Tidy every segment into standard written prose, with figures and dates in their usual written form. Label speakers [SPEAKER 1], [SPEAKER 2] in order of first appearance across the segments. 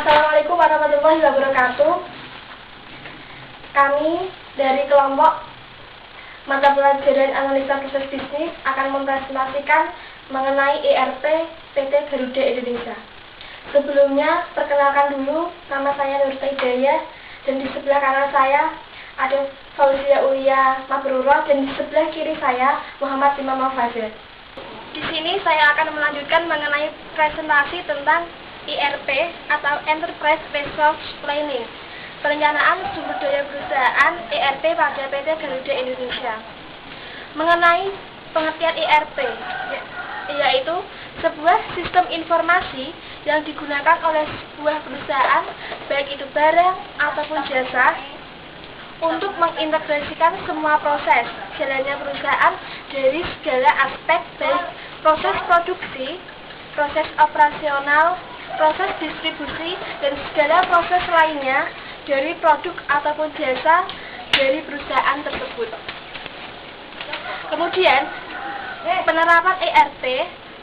[SPEAKER 1] Assalamualaikum warahmatullahi wabarakatuh. Kami dari kelompok mata pelajaran analisa proses bisnis akan mempresentasikan mengenai ERP PT Garuda Indonesia. Sebelumnya, perkenalkan dulu, nama saya Nurta Hidayah, dan di sebelah kanan saya ada Fauzia Ulia Mabrurah, dan di sebelah kiri saya Muhammad Imam Fajar. Di sini saya akan melanjutkan mengenai presentasi tentang ERP atau Enterprise Resource Planning, perencanaan sumber daya perusahaan ERP pada PT Garuda Indonesia. Mengenai pengertian ERP, yaitu sebuah sistem informasi yang digunakan oleh sebuah perusahaan, baik itu barang ataupun jasa, untuk mengintegrasikan semua proses jalannya perusahaan dari segala aspek, baik proses produksi, proses operasional, proses distribusi, dan segala proses lainnya dari produk ataupun jasa dari perusahaan tersebut. Kemudian, penerapan ERP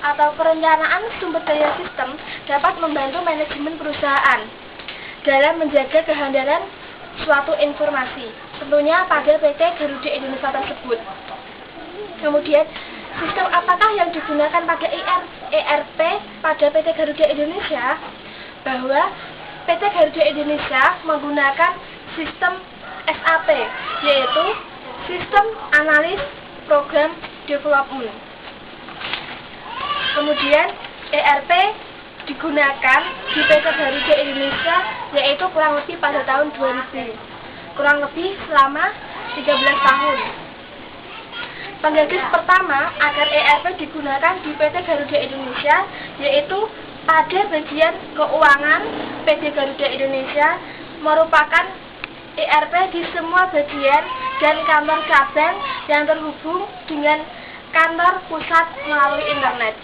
[SPEAKER 1] atau perencanaan sumber daya sistem dapat membantu manajemen perusahaan dalam menjaga kehandalan suatu informasi, tentunya pada PT Garuda Indonesia tersebut. Kemudian, sistem apakah yang digunakan pada ERP pada PT Garuda Indonesia? Bahwa PT Garuda Indonesia menggunakan sistem SAP, yaitu Sistem Analis Program Development. Kemudian ERP digunakan di PT Garuda Indonesia yaitu kurang lebih pada tahun 2000, kurang lebih selama 13 tahun. Penggagas pertama agar ERP digunakan di PT Garuda Indonesia yaitu pada bagian keuangan. PT Garuda Indonesia merupakan ERP di semua bagian dan kantor cabang yang terhubung dengan kantor pusat melalui internet.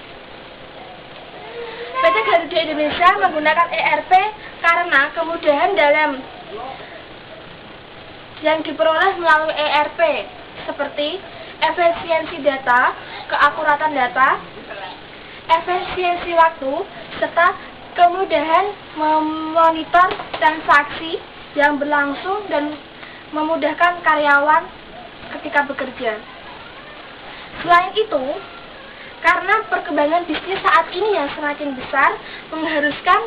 [SPEAKER 1] PT Garuda Indonesia menggunakan ERP karena kemudahan dalam yang diperoleh melalui ERP, seperti efisiensi data, keakuratan data, efisiensi waktu, serta kemudahan memonitor transaksi yang berlangsung dan memudahkan karyawan ketika bekerja. Selain itu, karena perkembangan bisnis saat ini yang semakin besar mengharuskan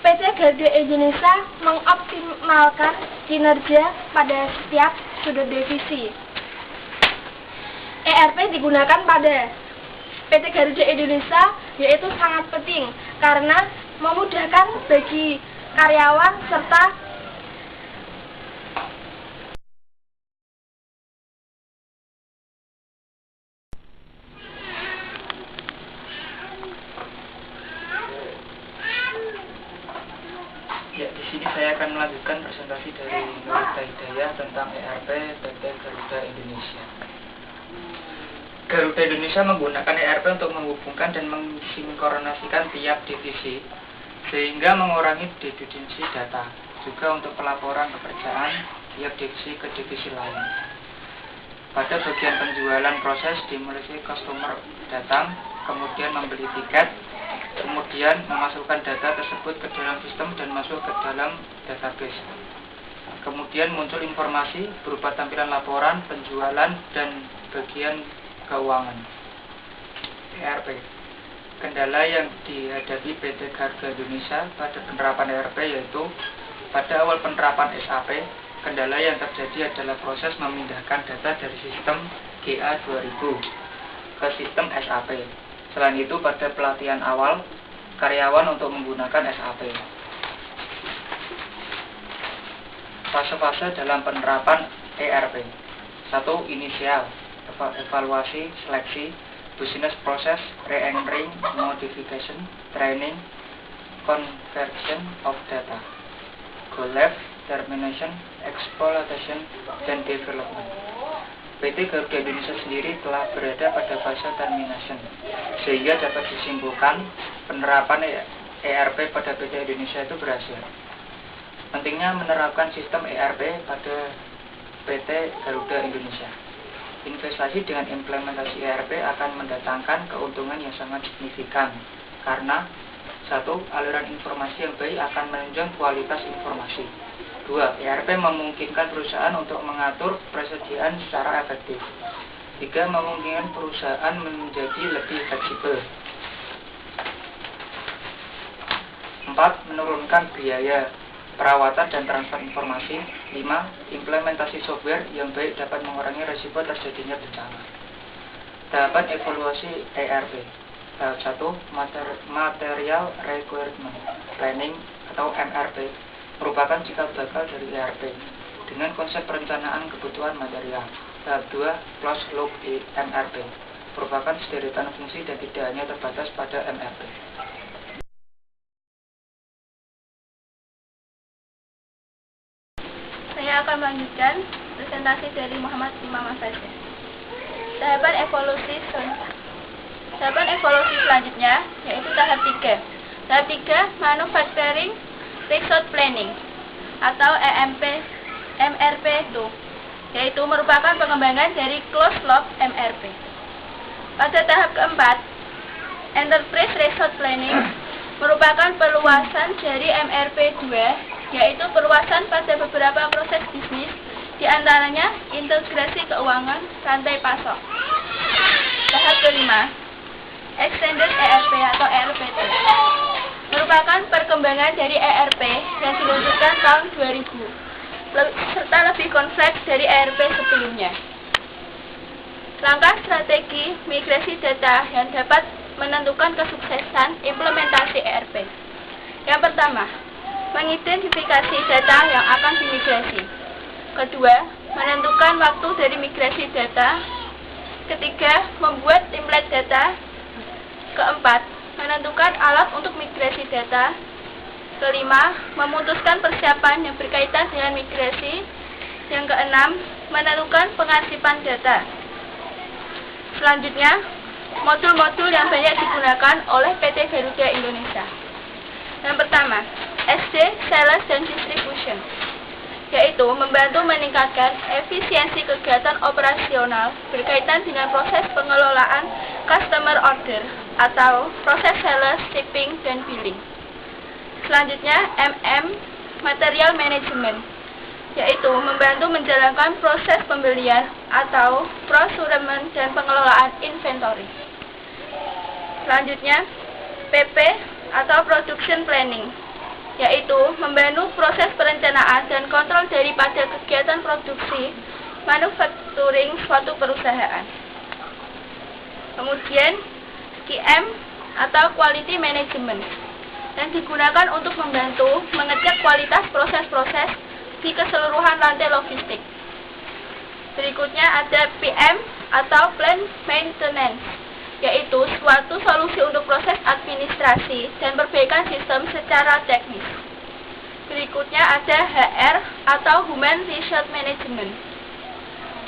[SPEAKER 1] PT Garuda Indonesia mengoptimalkan kinerja pada setiap sudut divisi. ERP digunakan pada PT Garuda Indonesia yaitu sangat penting karena memudahkan bagi karyawan serta
[SPEAKER 2] di sini saya akan melanjutkan presentasi dari Nurta Hidayah tentang ERP PT Garuda Indonesia. Garuda Indonesia menggunakan ERP untuk menghubungkan dan mensinkronasikan tiap divisi, sehingga mengurangi redundansi data, juga untuk pelaporan pekerjaan tiap divisi ke divisi lain. Pada bagian penjualan proses dimulai customer datang, kemudian membeli tiket, kemudian memasukkan data tersebut ke dalam sistem dan masuk ke dalam database. Kemudian muncul informasi berupa tampilan laporan, penjualan, dan bagian keuangan. ERP. Kendala yang dihadapi PT Garuda Indonesia pada penerapan ERP yaitu pada awal penerapan SAP, kendala yang terjadi adalah proses memindahkan data dari sistem GA2000 ke sistem SAP. Selain itu, pada pelatihan awal karyawan untuk menggunakan SAP. Fase-fase dalam penerapan ERP. 1. Inisial, evaluasi, seleksi, business process, re-entering, modification, training, conversion of data, go live, termination, exploitation, dan development. PT Garuda Indonesia sendiri telah berada pada fase termination, sehingga dapat disimpulkan penerapan ERP pada PT Indonesia itu berhasil. Pentingnya menerapkan sistem ERP pada PT Garuda Indonesia. Investasi dengan implementasi ERP akan mendatangkan keuntungan yang sangat signifikan, karena 1. Aliran informasi yang baik akan menunjang kualitas informasi. 2. ERP memungkinkan perusahaan untuk mengatur persediaan secara efektif. 3. Memungkinkan perusahaan menjadi lebih fleksibel. 4. Menurunkan biaya perawatan dan transfer informasi. 5. Implementasi software yang baik dapat mengurangi risiko terjadinya bencana. Tahapan evaluasi ERP. Tahap 1. Material Requirement Planning atau MRP merupakan cikal bakal dari ERP dengan konsep perencanaan kebutuhan material. Tahap 2. Closed Loop MRP merupakan sederetan fungsi dan tidak hanya terbatas pada MRP.
[SPEAKER 3] Saya akan melanjutkan presentasi dari Muhammad Imam Afazah. Tahapan evolusi selanjutnya yaitu tahap 3. Tahap 3 Manufacturing Resource Planning atau MRP itu, yaitu merupakan pengembangan dari Closed Loop MRP. Pada tahap keempat, Enterprise Resource Planning merupakan perluasan dari MRP 2, yaitu perluasan pada beberapa proses bisnis, diantaranya integrasi keuangan rantai pasok. Tahap kelima, Extended ERP atau ERP2, merupakan perkembangan dari ERP yang diluncurkan tahun 2000, serta lebih kompleks dari ERP sebelumnya. Langkah strategi migrasi data yang dapat menentukan kesuksesan implementasi ERP. Yang pertama, mengidentifikasi data yang akan dimigrasi. Kedua, menentukan waktu dari migrasi data. Ketiga, membuat template data. Keempat, menentukan alat untuk migrasi data. Kelima, memutuskan persiapan yang berkaitan dengan migrasi. Yang keenam, menentukan pengarsipan data. Selanjutnya, modul-modul yang banyak digunakan oleh PT Garuda Indonesia. Yang pertama, SD, Sales, dan Distribution, yaitu membantu meningkatkan efisiensi kegiatan operasional berkaitan dengan proses pengelolaan customer order atau proses sales, shipping, dan billing. Selanjutnya, Material Management, yaitu membantu menjalankan proses pembelian atau procurement dan pengelolaan inventory. Selanjutnya, PP atau Production Planning, yaitu membantu proses perencanaan dan kontrol daripada kegiatan produksi manufacturing suatu perusahaan. Kemudian, QM atau Quality Management, yang digunakan untuk membantu mengecek kualitas proses-proses di keseluruhan rantai logistik. Berikutnya ada PM atau Plant Maintenance, yaitu suatu solusi untuk proses administrasi dan perbaikan sistem secara teknis. Berikutnya ada HR atau Human Resource Management,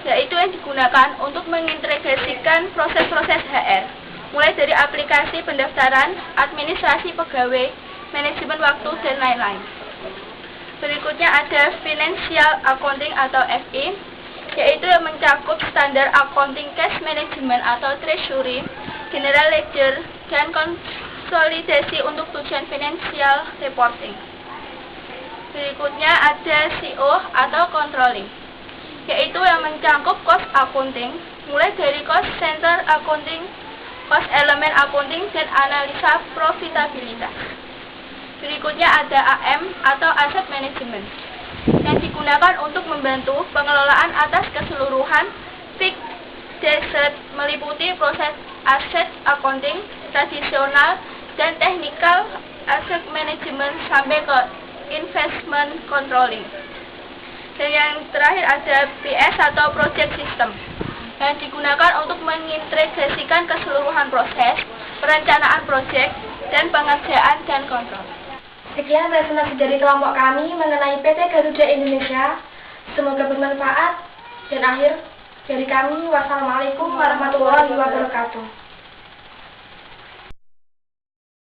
[SPEAKER 3] yaitu yang digunakan untuk mengintegrasikan proses-proses HR, mulai dari aplikasi pendaftaran, administrasi pegawai, manajemen waktu, dan lain-lain. Berikutnya ada Financial Accounting atau FI, yaitu yang mencakup standar accounting cash management atau treasury, general ledger, dan konsolidasi untuk tujuan financial reporting. Berikutnya ada CO atau controlling, yaitu yang mencakup cost accounting, mulai dari cost center accounting, cost elemen accounting, dan analisa profitabilitas. Berikutnya ada AM atau Asset Management, yang digunakan untuk membantu pengelolaan atas keseluruhan fixed asset, meliputi proses aset accounting, tradisional, dan technical asset management sampai ke investment controlling. Dan yang terakhir ada PS atau Project System, yang digunakan untuk mengintegrasikan keseluruhan proses, perencanaan proyek, dan pengerjaan dan kontrol.
[SPEAKER 1] Sekian presentasi dari kelompok kami mengenai PT Garuda Indonesia. Semoga bermanfaat. Dan akhir dari kami, wassalamualaikum warahmatullahi wabarakatuh.